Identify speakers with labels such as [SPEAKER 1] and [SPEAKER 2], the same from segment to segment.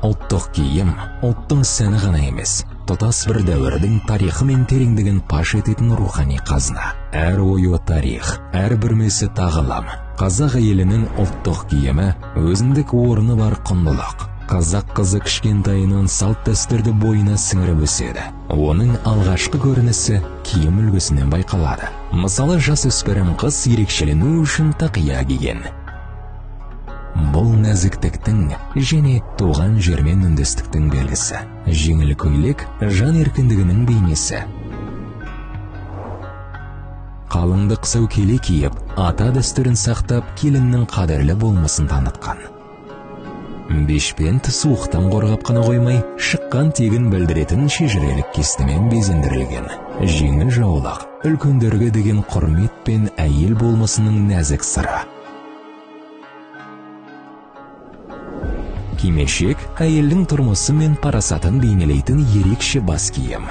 [SPEAKER 1] Ұлттық киім ұлттың сәні ғана емес, тұтас бір дәуірдің тарихы мен тереңдігін паш ететін рухани қазына. Әр ойы тарих, әр бүрмесі тағылым. Қазақ елінің ұлттық киімі өзіндік орны бар құндылық. Қазақ қызы кішкентайынан салт дәстүрді бойына сіңіріп өседі. Оның алғашқы көрінісі киім үлгісінен байқалады. Мысалы, жасөспірім қыз ерекшелену үшін тақия киген. Бұл нәзіктіктің және туған жермен үндестіктің белгісі. Жеңіл көйлек жан еркіндігінің бейнесі. Қалыңдық сәукеле киіп, ата дәстүрін сақтап, келіннің қадірлі болмысын танытқан. Бешпент суықтан қорғап қана қоймай, шыққан тегін білдіретін шежірелік кестемен безендірілген. Жеңіл жаулық, үлкендерге деген құрмет пен әйел болмысының нәзік сыры. Кимешек әйелдің тұрмысы мен парасатын бейнелейтін ерекше бас киім.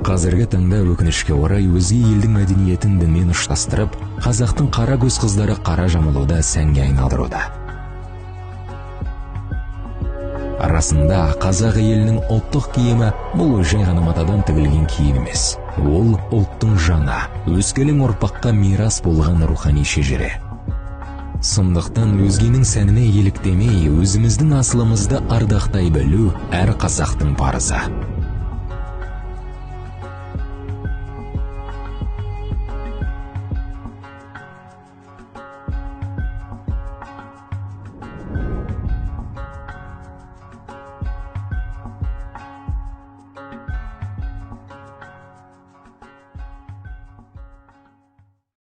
[SPEAKER 1] Қазіргі таңда өкінішке орай өзге елдің мәдениетін дінмен ұштастырып, қазақтың қара көз қыздары қара жамылуда сәнге айналдыруда. Арасында қазақ елінің ұлттық киімі бұл жай ғана матадан тігілген киім емес. Ол ұлттың жаңа, өскелең ұрпаққа мирас болған рухани шежіре. Сондықтан өзгенің сәніне еліктемей, өзіміздің асылымызды ардақтай білу әр қазақтың парызы.